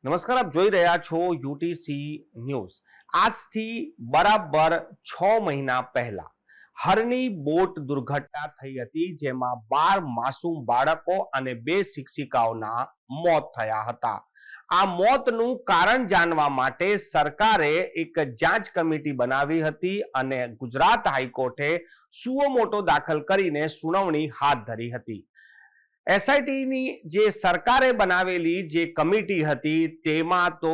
નમસ્કાર, આપ જોઈ રહ્યા છો યુટીસી ન્યૂઝ। આજથી બરાબર 6 મહિના પહેલા હરની બોટ દુર્ઘટના થઈ હતી, જેમાં 12 માસૂમ બાળકો અને 2 શિક્ષિકાઓના મોત થયા હતા। આ મોતનું કારણ જાણવા માટે સરકારે એક જાંચ કમિટી બનાવી હતી અને ગુજરાત હાઈકોર્ટે સુઓ મોટો દાખલ કરીને સુનાવણી હાથ ધરી હતી। એસઆઈટીની જે સરકારે બનાવેલી જે કમિટી હતી તેમાં તો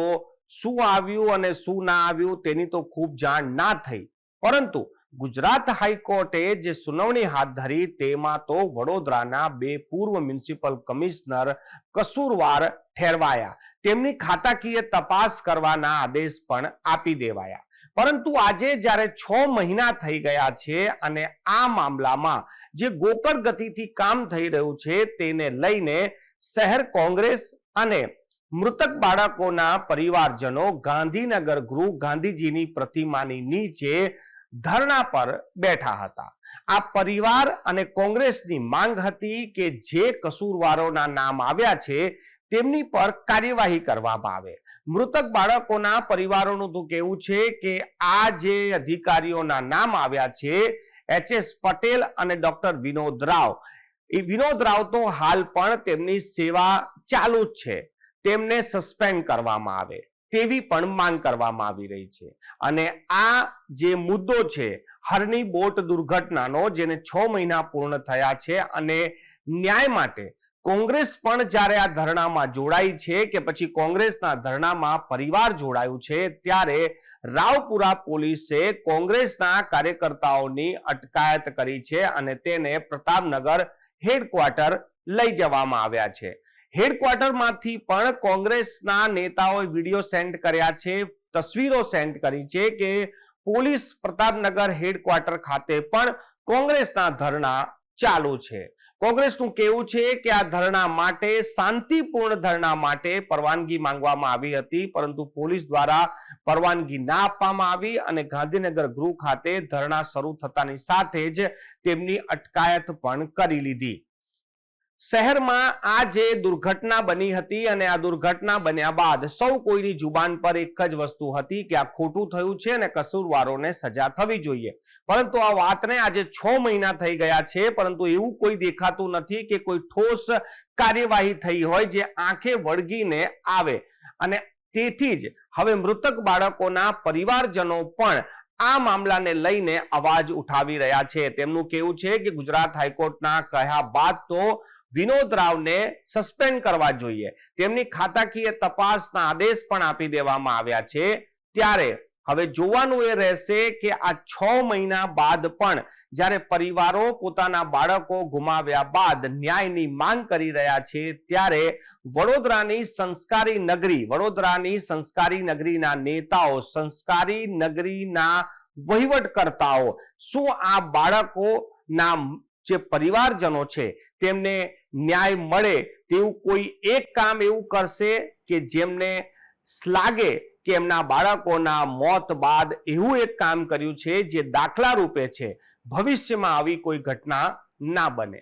શું આવ્યું અને શું ના આવ્યું તેની તો ખૂબ જાણ ના થઈ, પરંતુ ગુજરાત હાઈકોર્ટે જે સુનાવણી હાથ ધરી તેમાં તો વડોદરાના 2 પૂર્વ મ્યુનિસિપલ કમિશનર કસૂરવાર ઠેરવાયા, તેમની ખાતાકીય તપાસ કરવાના આદેશ પણ આપી દેવાયા। પરંતુ આજે જ્યારે 6 મહિના થઈ ગયા છે અને આ મામલામાં જે ગોકળ ગતિથી કામ થઈ રહ્યું છે તેને લઈને શહેર કોંગ્રેસ અને મૃતક બાળકોના પરિવારજનો ગાંધીનગર ગૃહ ગાંધીજીની પ્રતિમાની નીચે ધરણા પર બેઠા હતા। આ પરિવાર અને કોંગ્રેસની માંગ હતી કે જે કસૂરવારોના નામ આવ્યા છે તેમની પર કાર્યવાહી કરવામાં આવે। મૃતક બાળકોના પરિવારોનું તો કહેવું છે કે આ જે અધિકારીઓના નામ આવ્યા છે એચ.એસ. પટેલ અને ડોક્ટર વિનોદ રાવ, એ વિનોદ રાવ તો હાલ પણ તેમની સેવા ચાલુ જ છે, તેમને સસ્પેન્ડ કરવામાં આવે તેવી પણ માંગ કરવામાં આવી રહી છે। અને આ જે મુદ્દો છે હરની બોટ દુર્ઘટનાનો, જેને 6 મહિના પૂર્ણ થયા છે અને ન્યાય માટે કોંગ્રેસ પણ જ્યારે આ ધરણામાં જોડાઈ છે કે પછી કોંગ્રેસના ધરણામાં પરિવાર જોડાયું છે, ત્યારે રાવપુરા પોલીસે કોંગ્રેસના કાર્યકર્તાઓની અટકાયત કરી છે અને તેને પ્રતાપનગર હેડક્વાર્ટર લઈ જવામાં આવ્યા છે। હેડક્વાર્ટરમાંથી પણ કોંગ્રેસના નેતાઓએ વિડીયો સેન્ડ કર્યા છે, તસવીરો સેન્ડ કરી છે કે પોલીસ પ્રતાપનગર હેડક્વાર્ટર ખાતે પણ કોંગ્રેસના ધરણા ચાલુ છે। કોંગ્રેસનું કહેવું છે કે આ ધરણા માટે શાંતિપૂર્ણ ધરણા માટે પરવાનગી માંગવામાં આવી હતી, પરંતુ પોલીસ દ્વારા પરવાનગી ના આપવામાં આવી અને ગાંધીનગર ગૃહ ખાતે ધરણા શરૂ થતાની સાથે જ તેમની અટકાયત પણ કરી લીધી। શહેરમાં આ જે દુર્ઘટના બની હતી અને આ દુર્ઘટના બન્યા બાદ સૌ કોઈની જુબાન પર એક જ વસ્તુ હતી કે આ ખોટું થયું છે અને કસૂરવારોને સજા થવી જોઈએ। પરંતુ આ વાતને આજે 6 મહિના થઈ ગયા છે, પરંતુ એવું કોઈ દેખાતું નથી કે કોઈ ઠોસ કાર્યવાહી થઈ હોય જે આંખે વળગીને આવે। અને તેથી જ હવે મૃતક બાળકોના પરિવારજનો પણ આ મામલાને લઈને અવાજ ઉઠાવી રહ્યા છે। તેમનું કહેવું છે કે ગુજરાત હાઈકોર્ટના કહ્યા બાદ તો વિનોદ રાવને સસ્પેન્ડ કરવા જોઈએ, તેમની ખાતાકીય તપાસના આદેશ પણ આપી દેવામાં આવ્યા છે। ત્યારે હવે જોવાનું એ રહેશે કે આ 6 મહિના બાદ પણ જ્યારે પરિવારો પોતાના બાળકો ગુમાવ્યા બાદ ન્યાયની માંગ કરી રહ્યા છે, ત્યારે વડોદરાની સંસ્કારી નગરીના નેતાઓ, સંસ્કારી નગરીના વહીવટકર્તાઓ શું આ બાળકોના જે પરિવારજનો છે તેમને ન્યાય મળે તેવું કોઈ એક કામ એવું કરશે કે જેમને લાગે કે એમના બાળકોના મોત બાદ એવું એક કામ કર્યું છે જે દાખલા રૂપે છે, ભવિષ્યમાં આવી કોઈ ઘટના ના બને।